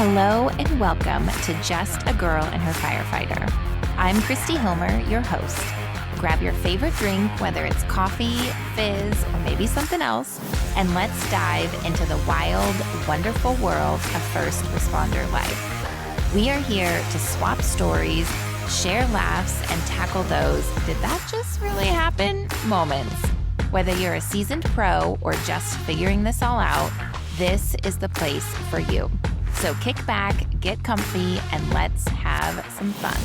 Hello and welcome to Just a Girl and Her Firefighter. I'm Kristi Hilmer, your host. Grab your favorite drink, whether it's coffee, fizz, or maybe something else, and let's dive into the wild, wonderful world of first responder life. We are here to swap stories, share laughs, and tackle those "did that just really happen?" moments. Whether you're a seasoned pro or just figuring this all out, this is the place for you. So kick back, get comfy, and let's have some fun.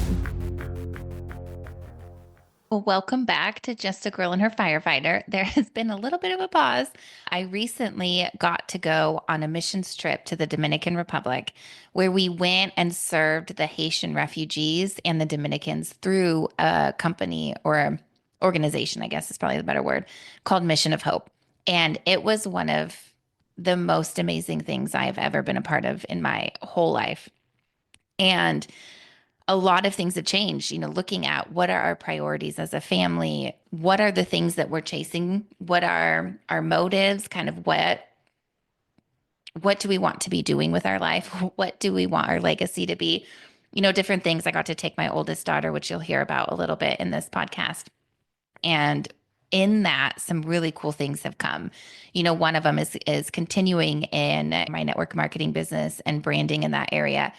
Well, welcome back to Just a Girl and Her Firefighter. There has been a little bit of a pause. I recently got to go on a missions trip to the Dominican Republic where we went and served the Haitian refugees and the Dominicans through a company or an organization, I guess is probably the better word, called Mission of Hope. And it was one of the most amazing things I have ever been a part of in my whole life. And a lot of things have changed, looking at what are our priorities as a family, what are the things that we're chasing, what are our motives, kind of what do we want to be doing with our life? What do we want our legacy to be? Different things. I got to take my oldest daughter, which you'll hear about a little bit in this podcast. And in that, some really cool things have come. One of them is continuing in my network marketing business and branding in that area.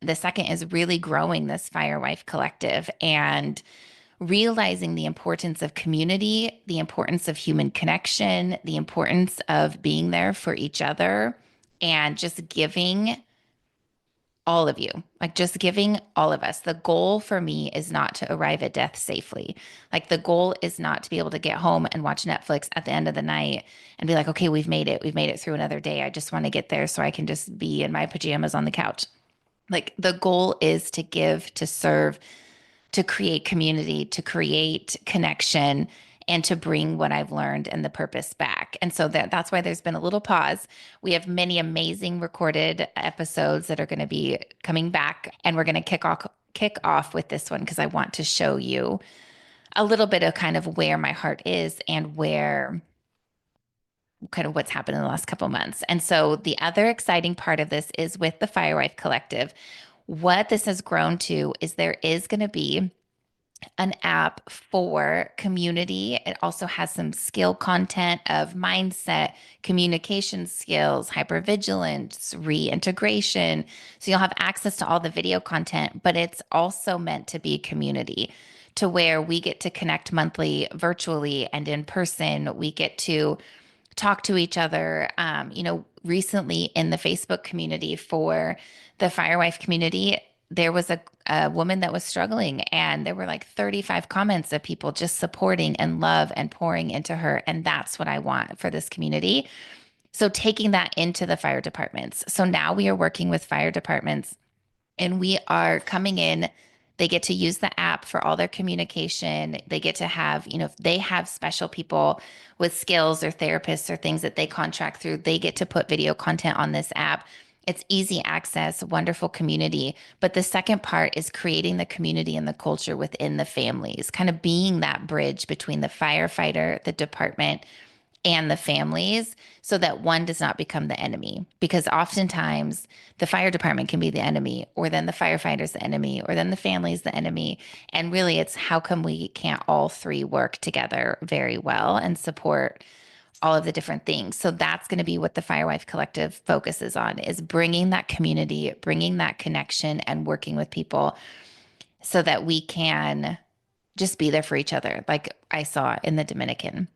The second is really growing this Firewife Collective and realizing the importance of community, the importance of human connection, the importance of being there for each other, and just giving all of you, just giving all of us. The goal for me is not to arrive at death safely. The goal is not to be able to get home and watch Netflix at the end of the night and be like, okay, we've made it. We've made it through another day. I just want to get there so I can just be in my pajamas on the couch. The goal is to give, to serve, to create community, to create connection, and to bring what I've learned and the purpose back. And so that's why there's been a little pause. We have many amazing recorded episodes that are going to be coming back, and we're going to kick off with this one because I want to show you a little bit of kind of where my heart is and where kind of what's happened in the last couple of months. And so the other exciting part of this is with the Firewife Collective. What this has grown to is there is going to be an app for community. It also has some skill content of mindset, communication skills, hypervigilance, reintegration. So you'll have access to all the video content, but it's also meant to be community, to where we get to connect monthly, virtually and in person. We get to talk to each other. Recently in the Facebook community for the Firewife community, there was a woman that was struggling, and there were like 35 comments of people just supporting and love and pouring into her. And that's what I want for this community. So taking that into the fire departments. So now we are working with fire departments, and we are coming in. They get to use the app for all their communication. They get to have, if they have special people with skills or therapists or things that they contract through, they get to put video content on this app. It's easy access, wonderful community. But the second part is creating the community and the culture within the families, kind of being that bridge between the firefighter, the department, and the families, so that one does not become the enemy. Because oftentimes the fire department can be the enemy, or then the firefighter's the enemy, or then the family's the enemy. And really it's how come we can't all three work together very well and support all of the different things. So that's going to be what the Firewife Collective focuses on, is bringing that community, bringing that connection, and working with people so that we can just be there for each other, like I saw in the Dominican.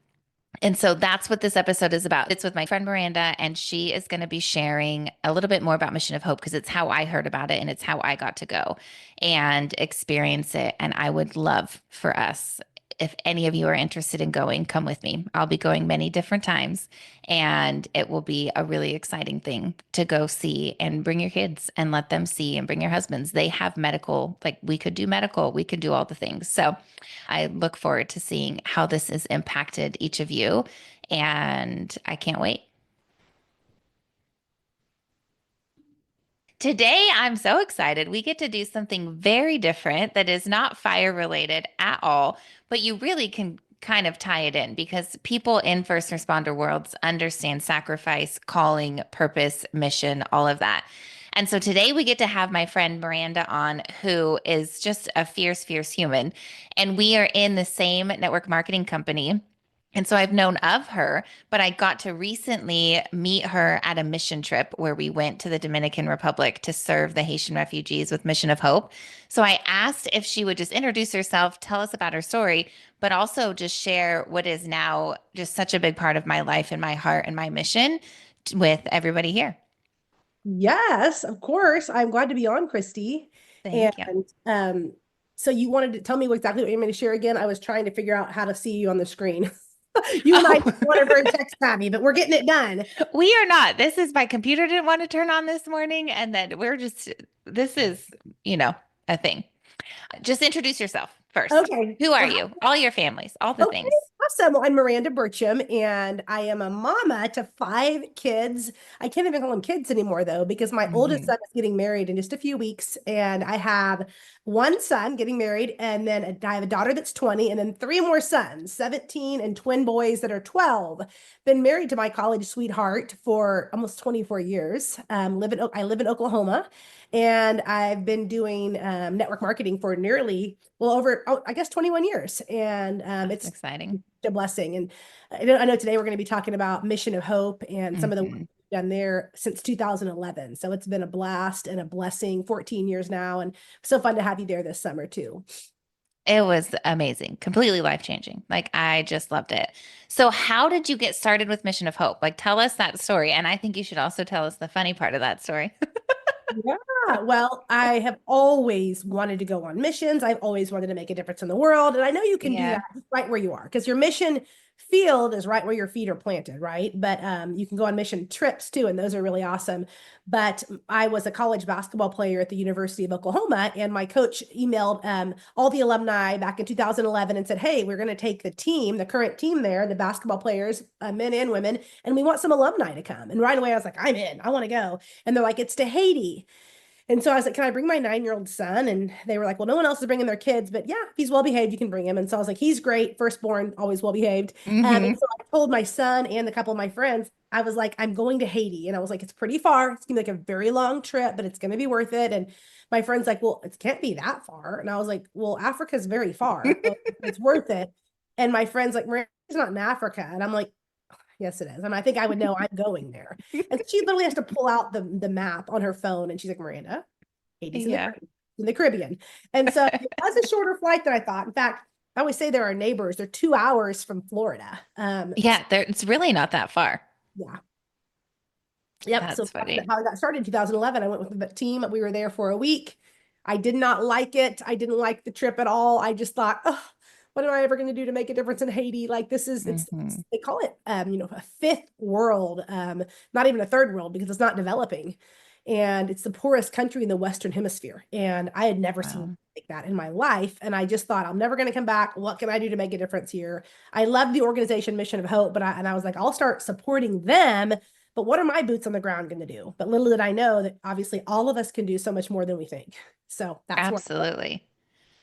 And so that's what this episode is about. It's with my friend Miranda, and she is going to be sharing a little bit more about Mission of Hope because it's how I heard about it and it's how I got to go and experience it. And I would love for us, if any of you are interested in going, come with me. I'll be going many different times, and it will be a really exciting thing to go see, and bring your kids and let them see, and bring your husbands. They have medical, we could do medical, we could do all the things. So I look forward to seeing how this has impacted each of you, and I can't wait. Today, I'm so excited. We get to do something very different that is not fire related at all, but you really can kind of tie it in because people in first responder worlds understand sacrifice, calling, purpose, mission, all of that. And so today we get to have my friend Miranda on, who is just a fierce, fierce human. And we are in the same network marketing company. And so I've known of her, but I got to recently meet her at a mission trip where we went to the Dominican Republic to serve the Haitian refugees with Mission of Hope. So I asked if she would just introduce herself, tell us about her story, but also just share what is now just such a big part of my life and my heart and my mission with everybody here. Yes, of course. I'm glad to be on, Kristi. Thank you. And so you wanted to tell me exactly what you're going to share again. I was trying to figure out how to see you on the screen. You and I Oh, weren't very tech savvy, but we're getting it done. we are not. This is my computer didn't want to turn on this morning, and then this is, you know, a thing. Just introduce yourself first. Okay. Who are Well, you? All your families, all the okay, things. awesome. Well, I'm Miranda Burcham, and I am a mama to five kids. I can't even call them kids anymore, though, because my oldest Mhm. son is getting married in just a few weeks, and I have one son getting married, and then I have a daughter that's 20, and then three more sons, 17, and twin boys that are 12. Been married to my college sweetheart for almost 24 years. I live in Oklahoma, and I've been doing network marketing for nearly over I guess 21 years, and That's it's exciting. a blessing. And I know today we're going to be talking about Mission of Hope and some of the work Mhm. we've done there since 2011. So it's been a blast and a blessing. 14 years now, and so fun to have you there this summer too. It was amazing, completely life-changing. Like I just loved it. So how did you get started with Mission of Hope? Like tell us that story. And I think you should also tell us the funny part of that story. Yeah, well, I have always wanted to go on missions. I've always wanted to make a difference in the world. And I know you can do Yeah. that right where you are because your mission field is right where your feet are planted, right? But you can go on mission trips too, and those are really awesome. But I was a college basketball player at the University of Oklahoma, and my coach emailed all the alumni back in 2011 and said, "Hey, we're going to take the team, the current team there, the basketball players, men and women, and we want some alumni to come." And right away, I was like, "I'm in. I want to go." And they're like, "It's to Haiti." And so I was like, can I bring my 9-year-old son? And they were like, well, no one else is bringing their kids, but yeah, if he's well behaved, you can bring him. And so I was like, he's great, firstborn, always well behaved. And Hmm. so I told my son and a couple of my friends, I was like, I'm going to Haiti. And I was like, it's pretty far. It's gonna be like a very long trip, but it's gonna be worth it. And my friend's like, well, it can't be that far. And I was like, well, Africa's very far, so it's worth it. And my friend's like, Maria's not in Africa. And I'm like, yes, it is. And I think I would know I'm going there. And she literally has to pull out the map on her phone. And she's like, Miranda, Haiti's Yeah. In the Caribbean. And so it was a shorter flight than I thought. In fact, I always say they're our neighbors. They're 2 hours from Florida. Yeah, it's really not that far. Yeah. Yep. So That's funny. how I got started in 2011, I went with the team. We were there for a week. I did not like it. I didn't like the trip at all. I just thought, oh, what am I ever going to do to make a difference in Haiti? Like this is, Hmm. they call it, a fifth world, not even a third world because it's not developing. And it's the poorest country in the Western hemisphere. And I had never seen Wow. like that in my life. And I just thought, I'm never going to come back. What can I do to make a difference here? I love the organization Mission of Hope, but I was like, I'll start supporting them, but what are my boots on the ground going to do? But little did I know that obviously all of us can do so much more than we think. So that's where, Absolutely.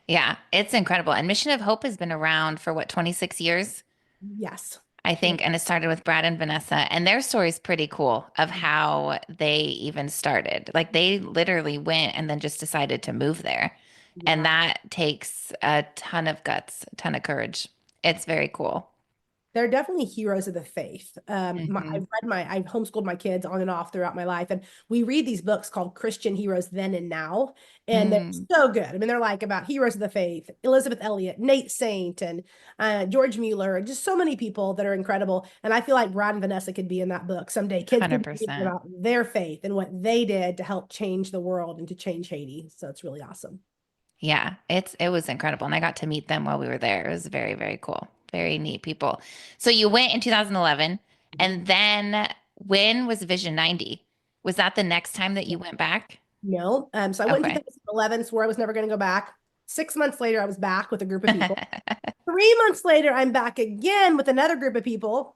Yeah, it's incredible. And Mission of Hope has been around for what, 26 years? yes. I Yeah. think, and it started with Brad and Vanessa, and their story is pretty cool of how they even started. Like they literally went and then just decided to move there. And Yeah. that takes a ton of guts, a ton of courage. It's very cool. They're definitely heroes of the faith. Hmm. I've homeschooled my kids on and off throughout my life, and we read these books called Christian Heroes Then and Now, and they're Mm, so good. I mean, they're like about heroes of the faith, Elizabeth Elliot, Nate Saint, and George Mueller, and just so many people that are incredible. And I feel like Brad and Vanessa could be in that book someday. Kids can be reading 100%. about their faith and what they did to help change the world and to change Haiti. So it's really awesome. Yeah, it was incredible. And I got to meet them while we were there. It was very, very cool. Very neat people. So you went in 2011, and then when was Vision 90? Was that the next time that you went back? No. So I went in Okay. 2011, swore I was never going to go back. 6 months later, I was back with a group of people. 3 months later, I'm back again with another group of people.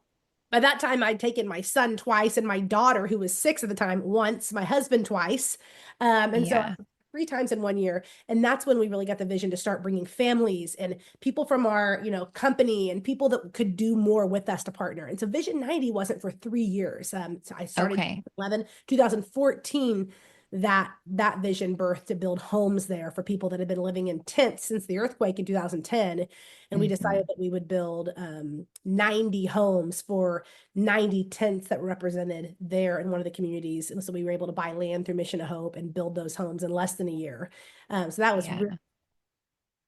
By that time, I'd taken my son twice and my daughter, who was 6 at the time, once, my husband twice. And so Yeah. 3 times in one year. And that's when we really got the vision to start bringing families and people from our, company and people that could do more with us to partner. And so Vision 90 wasn't for 3 years. So I started Okay. 2011, 2014. that vision birth to build homes there for people that had been living in tents since the earthquake in 2010. And we Hmm. decided that we would build 90 homes for 90 tents that were represented there in one of the communities. And so we were able to buy land through Mission of Hope and build those homes in less than a year. So that was really Yeah.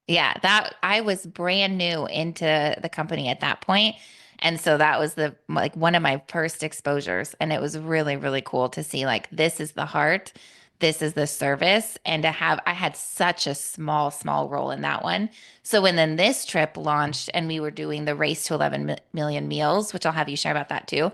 Yeah, that I was brand new into the company at that point. And so that was the like one of my first exposures. And it was really, really cool to see like this is the heart, this is the service. And to have I had such a small, small role in that one. So when then this trip launched and we were doing the race to 11 million meals, which I'll have you share about that too,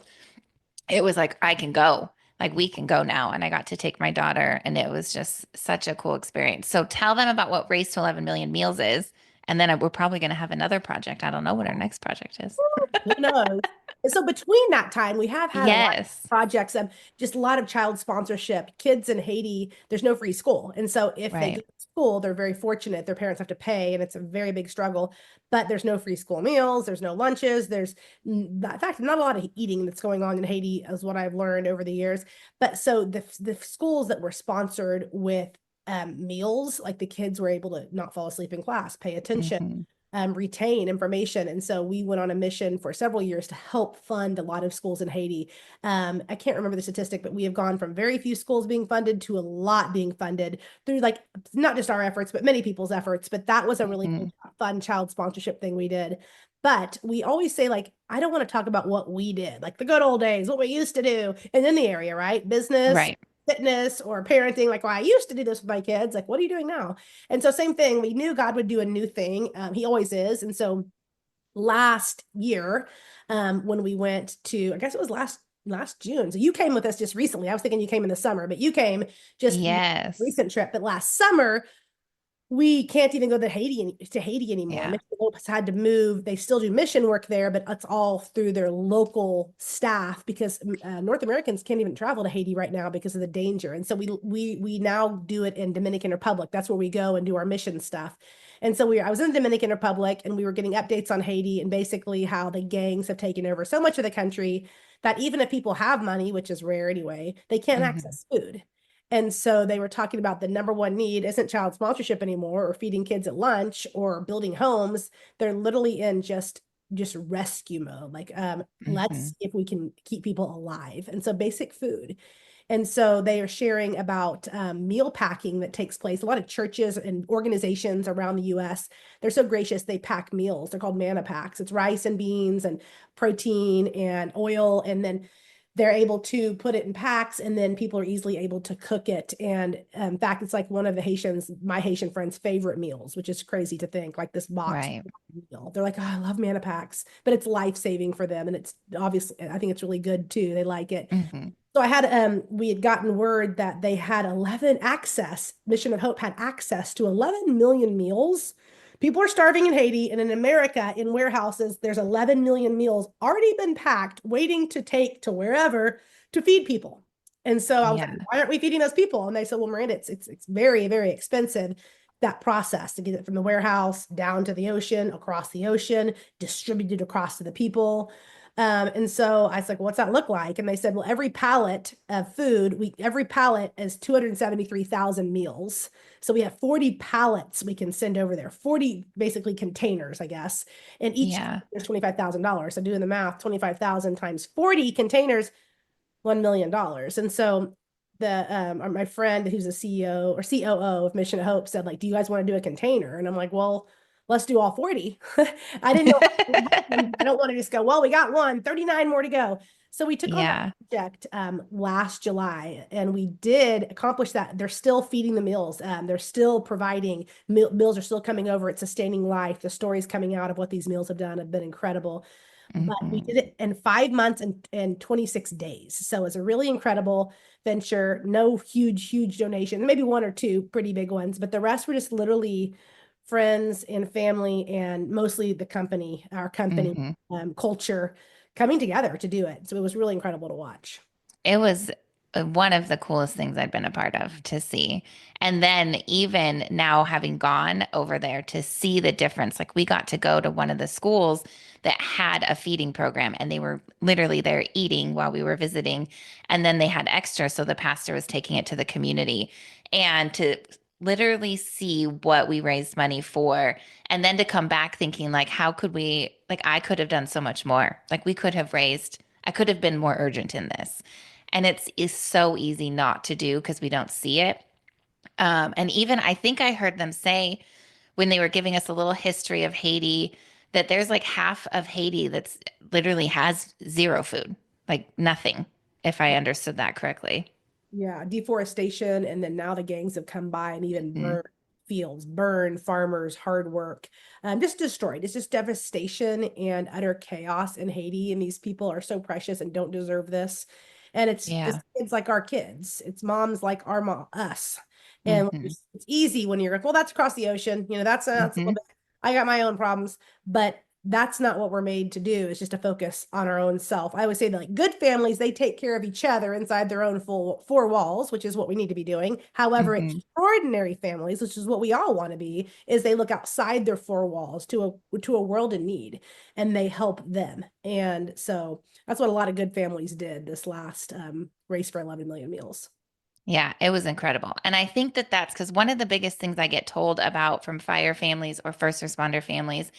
it was like I can go. Like we can go now. And I got to take my daughter and it was just such a cool experience. So tell them about what Race to 11 Million Meals is. And then we're probably going to have another project. I don't know what our next project is. who knows? And so between that time, we have had a lot of Yes. projects and just a lot of child sponsorship. Kids in Haiti, there's no free school. And so if they go Right. to school, they're very fortunate. Their parents have to pay, and it's a very big struggle. But there's no free school meals, there's no lunches, there's in fact not a lot of eating that's going on in Haiti, is what I've learned over the years. But so the schools that were sponsored with meals, like the kids were able to not fall asleep in class, pay attention, Hmm. retain information. And so we went on a mission for several years to help fund a lot of schools in Haiti. I can't remember the statistic, but we have gone from very few schools being funded to a lot being funded through like not just our efforts, but many people's efforts. But that was a really Hmm. fun child sponsorship thing we did. But we always say, like, I don't want to talk about what we did, like the good old days, what we used to do. And in the area, right? Business, Right. fitness, or parenting. Like, well, I used to do this with my kids. Like, what are you doing now? And so same thing, we knew God would do a new thing. He always is. And so last year, when we went to, I guess it was last June. So you came with us just recently. I was thinking you came in the summer, but you came just Yes. recent trip. But last summer, we can't even go to Haiti anymore. Yeah. Mission Hope has had to move. They still do mission work there, but it's all through their local staff because North Americans can't even travel to Haiti right now because of the danger. And so we now do it in Dominican Republic. That's where we go and do our mission stuff. And so I was in the Dominican Republic and we were getting updates on Haiti and basically how the gangs have taken over so much of the country that even if people have money, which is rare anyway, they can't Hmm. access food. And so they were talking about the number one need isn't child sponsorship anymore or feeding kids at lunch or building homes. They're literally in just rescue mode. Like, let's Hmm. see if we can keep people alive. And so basic food. And so they are sharing about meal packing that takes place. A lot of churches and organizations around the US, they're so gracious. They pack meals. They're called manna packs. It's rice and beans and protein and oil. And then they're able to put it in packs and then people are easily able to cook it. And in fact, it's like one of my Haitian friends' favorite meals, which is crazy to think, like this box Right. meal. They're like, oh, I love manna packs, but it's life-saving for them. And it's obviously, I think it's really good too. They like it. Hmm. So we had gotten word that they had 11 access, Mission of Hope had access to 11 million meals. People are starving in Haiti, and in America, in warehouses, there's 11 million meals already been packed, waiting to take to wherever to feed people. And so I was like, Yeah. why aren't we feeding those people? And they said, well, Miranda, it's very, very expensive, that process to get it from the warehouse down to the ocean, across the ocean, distributed across to the people. And so I was like, what's that look like? And they said, well, every pallet of food, every pallet is 273,000 meals. So we have 40 pallets we can send over there, 40 basically containers, I guess. And each Yeah. is $25,000. So doing the math, 25,000 times 40 containers, $1 million. And so my friend who's a CEO or COO of Mission of Hope said, like, do you guys want to do a container? And I'm like, well, let's do all 40. I didn't know I don't want to just go, well, we got 39 more to go. So we took on that Yeah. project last July and we did accomplish that. They're still feeding the meals. They're still providing meals are still coming over. It's sustaining life. The stories coming out of what these meals have done have been incredible. But we Hmm. did it in 5 months and 26 days. So it's a really incredible venture. No huge donation, maybe one or two pretty big ones, but the rest were just literally friends and family and mostly our company Hmm. culture coming together to do it. So it was really incredible to watch. It was. one of the coolest things I'd been a part of to see. And then even now having gone over there to see the difference, like we got to go to one of the schools that had a feeding program and they were literally there eating while we were visiting. And then they had extra. So the pastor was taking it to the community and to literally see what we raised money for. And then to come back thinking like, how could we, like, I could have done so much more. Like we could have raised, I could have been more urgent in this. And it's so easy not to do because we don't see it. And even I think I heard them say when they were giving us a little history of Haiti that there's like half of Haiti that's literally has zero food, like nothing, if I understood that correctly. Yeah, deforestation, and then now the gangs have come by and even Mm, burn fields, burn farmers, hard work, just destroyed. It's just devastation and utter chaos in Haiti, and these people are so precious and don't deserve this. And it's yeah. kids like our kids. It's moms like our mom, us. And Hmm. it's easy when you're like, well, that's across the ocean. That's a little Hmm. bit. I got my own problems, but that's not what we're made to do. It's just to focus on our own self. I always say that like good families, they take care of each other inside their own full four walls, which is what we need to be doing. However, Hmm. extraordinary families, which is what we all want to be, is they look outside their four walls to a world in need and they help them. And so that's what a lot of good families did this last race for 11 million meals. Yeah, it was incredible. And I think that that's because one of the biggest things I get told about from fire families or first responder families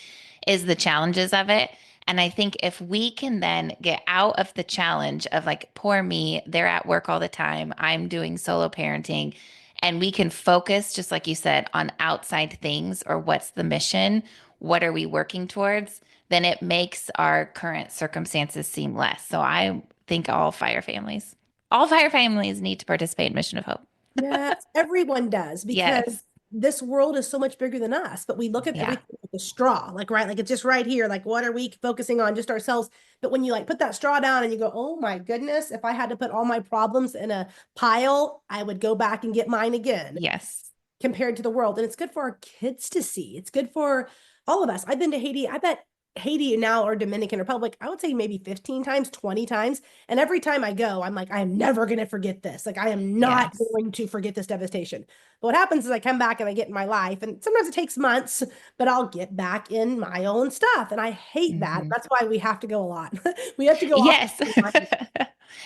is the challenges of it. And I think if we can then get out of the challenge of like, poor me, they're at work all the time, I'm doing solo parenting, and we can focus, just like you said, on outside things or what's the mission, what are we working towards, then it makes our current circumstances seem less. So I think all fire families need to participate in Mission of Hope. Yes, everyone does because Yes. this world is so much bigger than us, but we look at Yeah. everything like a straw, like right, like it's just right here. Like, what are we focusing on? Just ourselves. But when you like put that straw down and you go, oh my goodness, if I had to put all my problems in a pile, I would go back and get mine again Yes. compared to the world. And it's good for our kids to see. It's good for all of us. I've been to Haiti. I bet Haiti now or Dominican Republic, I would say maybe 15 times, 20 times. And every time I go, I'm like, I am never going to forget this. Like, I am not Yes. going to forget this devastation. But what happens is I come back and I get in my life, and sometimes it takes months, but I'll get back in my own stuff. And I hate that. Hmm. That's why we have to go a lot. We have to go off. Yes. That's,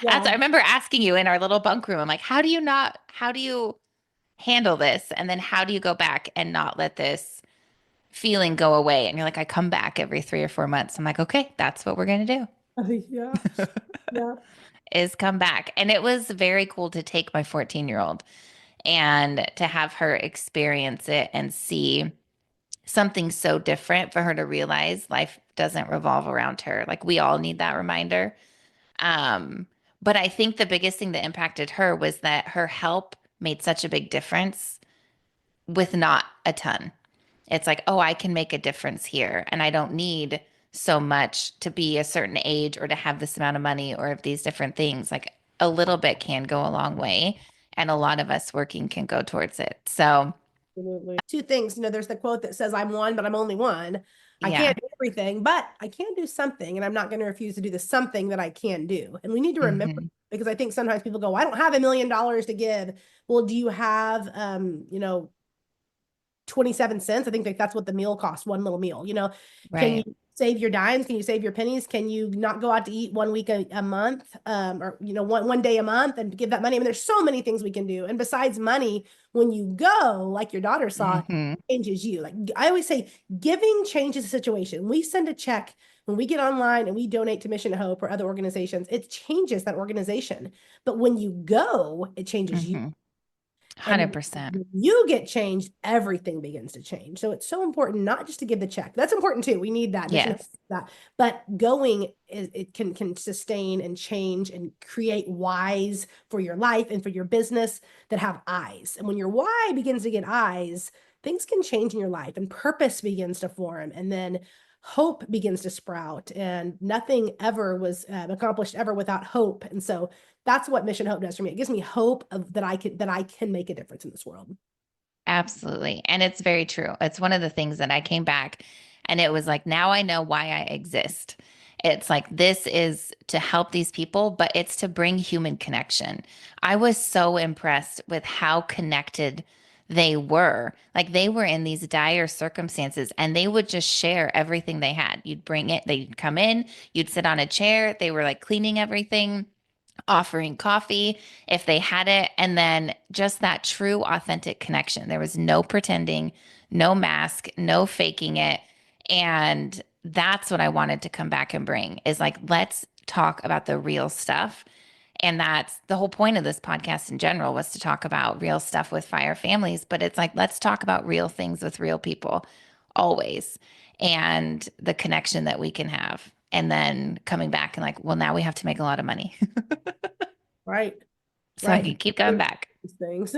Yeah. I remember asking you in our little bunk room, I'm like, how do you handle this? And then how do you go back and not let this feeling go away? And you're like, I come back every 3 or 4 months. I'm like, okay, that's what we're going to Yeah. do Yeah. is come back. And it was very cool to take my 14-year-old and to have her experience it and see something so different for her to realize life doesn't revolve around her. Like we all need that reminder. Um, but I think the biggest thing that impacted her was that her help made such a big difference with not a ton. It's like, oh, I can make a difference here, and I don't need so much to be a certain age or to have this amount of money or of these different things. Like a little bit can go a long way, and a lot of us working can go towards it. So, Absolutely. Two things, there's the quote that says, I'm one, but I'm only one. I yeah. can't do everything, but I can do something, and I'm not going to refuse to do the something that I can do. And we need to remember, Hmm. because I think sometimes people go, I don't have $1 million to give. Well, do you have 27 cents? I think like that's what the meal costs, one little meal. Can you Right. save your dimes? Can you save your pennies? Can you not go out to eat one week a month, or one day a month and give that money? I mean, there's so many things we can do. And besides money, when you go, like your daughter saw, it Hmm. changes you. Like I always say, giving changes the situation. We send a check when we get online and we donate to Mission Hope or other organizations, it changes that organization. But when you go, it changes you. Hmm. And 100%. when you get changed, everything begins to change. So it's so important not just to give the check. That's important too. We need that. Mission Yes. that. But going is it can sustain and change and create whys for your life and for your business that have eyes. And when your why begins to get eyes, things can change in your life and purpose begins to form. And then hope begins to sprout. And nothing ever was accomplished ever without hope. And so that's what Mission Hope does for me. It gives me hope of that I can make a difference in this world. Absolutely. And it's very true. It's one of the things that I came back and it was like, now I know why I exist. It's like, this is to help these people, but it's to bring human connection. I was so impressed with how connected they were. Like, they were in these dire circumstances and they would just share everything they had. You'd bring it, they'd come in, you'd sit on a chair. They were like cleaning everything, offering coffee if they had it, and then just that true, authentic connection. There was no pretending, no mask, no faking it. And that's what I wanted to come back and bring is like, let's talk about the real stuff. And that's the whole point of this podcast in general, was to talk about real stuff with fire families. But it's like, let's talk about real things with real people always, and the connection that we can have. And then coming back and like, well, now we have to make a lot of money. Right. So I Right. can keep coming back. These things.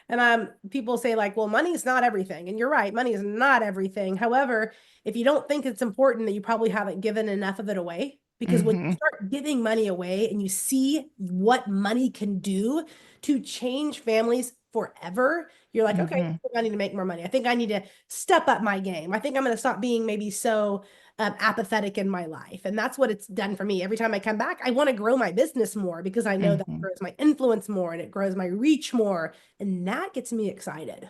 And people say like, well, money is not everything. And you're right, money is not everything. However, if you don't think it's important, that you probably haven't given enough of it away. Because when you Hmm. start giving money away and you see what money can do to change families forever, you're like, okay, Hmm. I need to make more money. I think I need to step up my game. I think I'm going to stop being maybe so apathetic in my life. And that's what it's done for me. Every time I come back, I want to grow my business more because I know that Hmm. grows my influence more and it grows my reach more. And that gets me excited.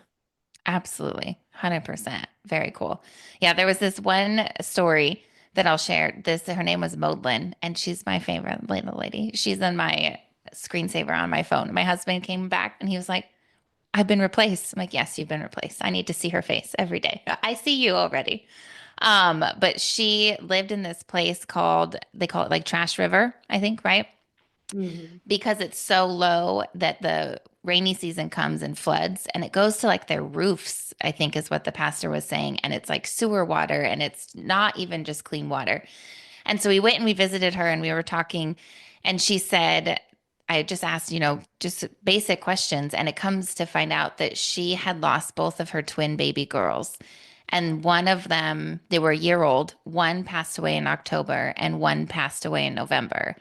Absolutely. 100%. Very cool. Yeah, there was this one story that I'll share. Her name was Maudlin, and she's my favorite little lady. She's in my screensaver on my phone. My husband came back and he was like, I've been replaced. I'm like, yes, you've been replaced. I need to see her face every day. I see you already. But she lived in this place called, they call it like Trash River, I think, right? Mhm. Because it's so low that the rainy season comes and floods, and it goes to like their roofs, I think is what the pastor was saying. And it's like sewer water, and it's not even just clean water. And so we went and we visited her and we were talking, and she said, I just asked, just basic questions. And it comes to find out that she had lost both of her twin baby girls. And one of them, they were a year old. One passed away in October and one passed away in November.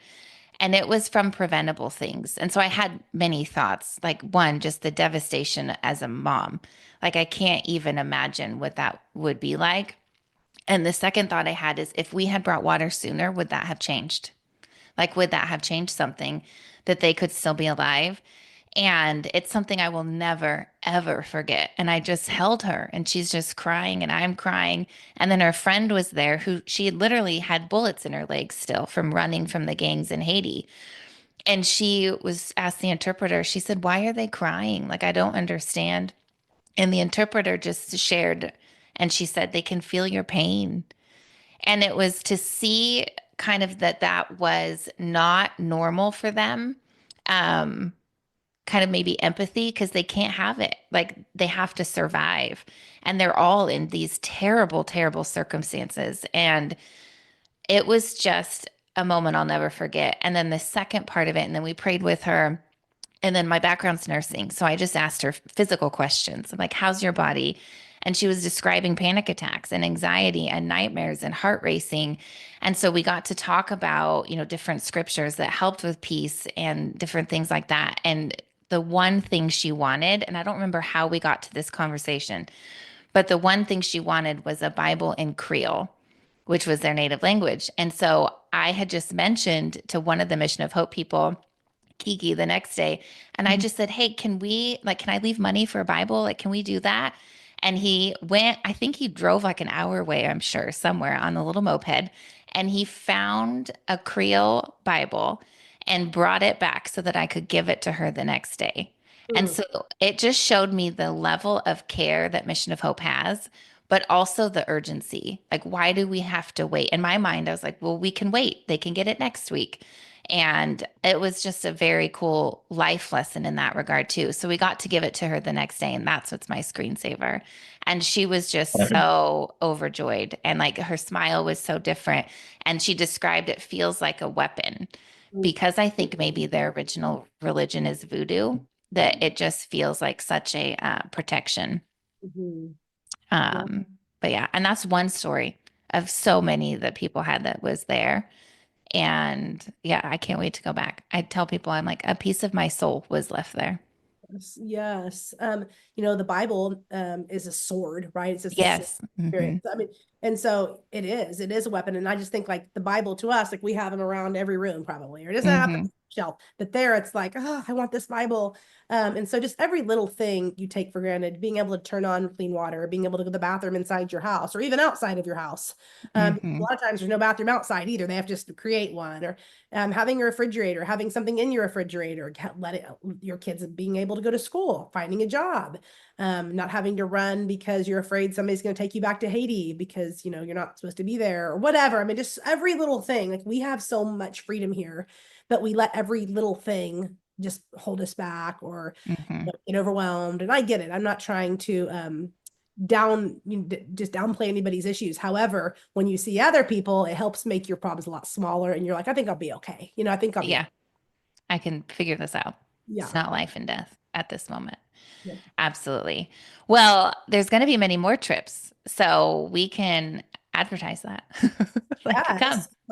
And it was from preventable things. And so I had many thoughts. Like, one, just the devastation as a mom. Like, I can't even imagine what that would be like. And the second thought I had is, if we had brought water sooner, would that have changed? Like, would that have changed something, that they could still be alive? And it's something I will never, ever forget. And I just held her and she's just crying and I'm crying. And then her friend was there, who she literally had bullets in her legs still from running from the gangs in Haiti. And she was asked the interpreter, she said, why are they crying? Like, I don't understand. And the interpreter just shared, and she said, they can feel your pain. And it was to see kind of that was not normal for them. Um, Kind of maybe empathy, because they can't have it. Like, they have to survive. And they're all in these terrible, terrible circumstances. And it was just a moment I'll never forget. And then the second part of it, and then we prayed with her. And then my background's nursing. So I just asked her physical questions. I'm like, how's your body? And she was describing panic attacks and anxiety and nightmares and heart racing. And so we got to talk about, different scriptures that helped with peace and different things like that. And the one thing she wanted, and I don't remember how we got to this conversation, but the one thing she wanted was a Bible in Creole, which was their native language. And so I had just mentioned to one of the Mission of Hope people, Kiki, the next day. And I just said, hey, can I leave money for a Bible? Like, can we do that? And he went, I think he drove like an hour away, I'm sure, somewhere on a little moped. And he found a Creole Bible and brought it back so that I could give it to her the next day. And Mm. so it just showed me the level of care that Mission of Hope has, but also the urgency. Like, why do we have to wait? In my mind, I was like, well, we can wait. They can get it next week. And it was just a very cool life lesson in that regard, too. So we got to give it to her the next day, and that's what's my screensaver. And she was just so overjoyed. And like, her smile was so different. And she described it feels like a weapon, because I think maybe their original religion is voodoo, that it just feels like such a protection. Mhm. Yeah. Um, but yeah, and that's one story of so many that people had that was there. And yeah, I can't wait to go back. I tell people, I'm like, a piece of my soul was left there. Yes. Yes. The Bible is a sword, right? It's a Yes. spirit. Hmm. I mean, And so it is a weapon. And I just think like the Bible to us, like we have them around every room probably, or it doesn't have a shelf, but there it's like, oh, I want this Bible. And so just every little thing you take for granted, being able to turn on clean water, being able to go to the bathroom inside your house or even outside of your house. A lot of times there's no bathroom outside either. They have to just create one, or having a refrigerator, having something in your refrigerator, your kids being able to go to school, finding a job, not having to run because you're afraid somebody's going to take you back to Haiti because, you're not supposed to be there or whatever. I mean, just every little thing. Like we have so much freedom here, but we let every little thing just hold us back or get overwhelmed. And I get it. I'm not trying to just downplay anybody's issues. However, when you see other people, it helps make your problems a lot smaller. And you're like, I think I'll be okay. I think I'll be okay. I can figure this out. Yeah. It's not life and death at this moment. Yeah. Absolutely. Well, there's going to be many more trips, so we can advertise that.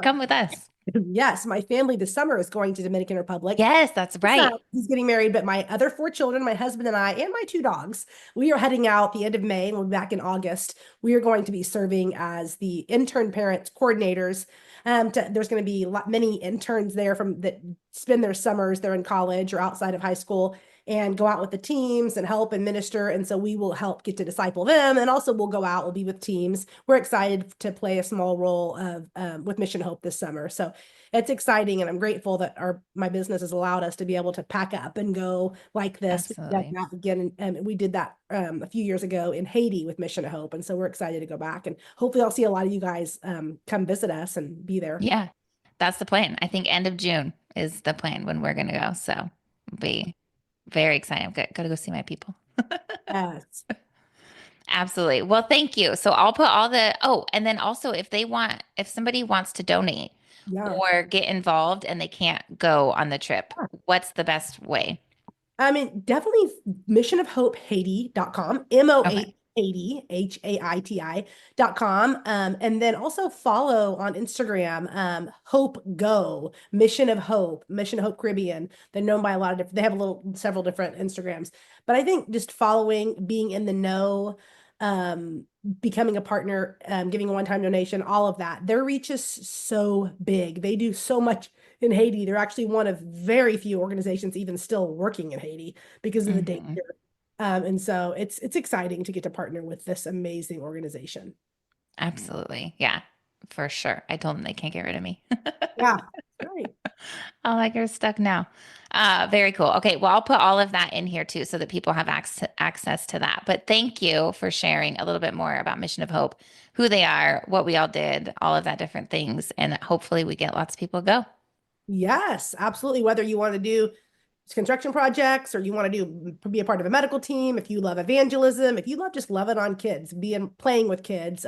Come with us. Yes, my family this summer is going to Dominican Republic. Yes, that's right. He's getting married, but my other 4 children, my husband and I, and my 2 dogs, we are heading out the end of May and we'll be back in August. We are going to be serving as the intern parents coordinators. There's going to be many interns there that spend their summers, they're in college or outside of high school, and go out with the teams and help and minister. And so we will help get to disciple them. And also we'll go out, we'll be with teams. We're excited to play a small role with Mission Hope this summer. So it's exciting. And I'm grateful that my business has allowed us to be able to pack up and go like this. We did that a few years ago in Haiti with Mission Hope. And so we're excited to go back, and hopefully I'll see a lot of you guys come visit us and be there. Yeah, that's the plan. I think end of June is the plan when we're going to go. So it'll be very exciting. I've got to go see my people. Yes. Absolutely. Well, thank you. So I'll put and then also if somebody wants to donate or get involved and they can't go on the trip, what's the best way? I mean, definitely missionofhopehaiti.com, MOH Haiti, HAITI.com. And then also follow on Instagram, Hope Go, Mission of Hope Caribbean. They're known by a lot of different, they have several different Instagrams, but I think just following, being in the know, becoming a partner, giving a one-time donation, all of that, their reach is so big. They do so much in Haiti. They're actually one of very few organizations even still working in Haiti because of the danger. And so it's exciting to get to partner with this amazing organization. Absolutely. Yeah, for sure. I told them they can't get rid of me. Yeah. Right. I'm like, you're stuck now. Very cool. Okay. Well, I'll put all of that in here too, so that people have access to that. But thank you for sharing a little bit more about Mission of Hope, who they are, what we all did, all of that different things. And hopefully we get lots of people go. Yes, absolutely. Whether you want to do construction projects or you want to be a part of a medical team, if you love evangelism, if you love just loving on kids, playing with kids,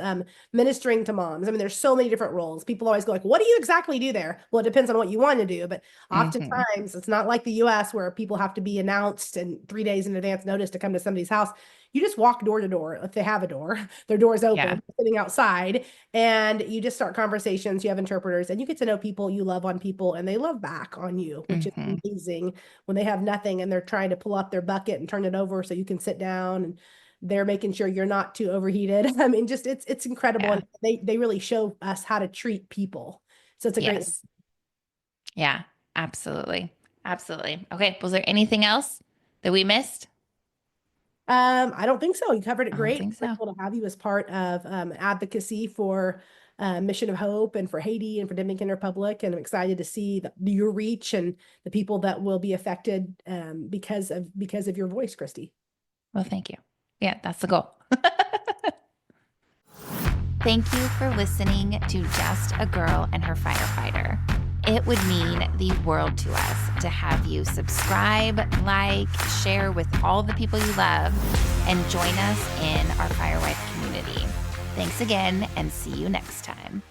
ministering to moms. I mean, there's so many different roles. People always go like, what do you exactly do there? Well, it depends on what you want to do, but oftentimes it's not like the US where people have to be announced and 3 days in advance notice to come to somebody's house. You just walk door to door. If they have a door, their door's open, sitting outside, and you just start conversations. You have interpreters and you get to know people, you love on people, and they love back on you, which is amazing when they have nothing and they're trying to pull up their bucket and turn it over so you can sit down, and they're making sure you're not too overheated. I mean, just it's incredible. And they really show us how to treat people. So it's a great. Yeah, absolutely. Absolutely. Okay. Was there anything else that we missed? I don't think so. You covered it great. I'm grateful to have you as part of advocacy for Mission of Hope and for Haiti and for Dominican Republic. And I'm excited to see your reach and the people that will be affected because of your voice, Kristi. Well, thank you. Yeah, that's the goal. Thank you for listening to Just a Girl and Her Firefighter. It would mean the world to us to have you subscribe, like, share with all the people you love, and join us in our Firewife community. Thanks again, and see you next time.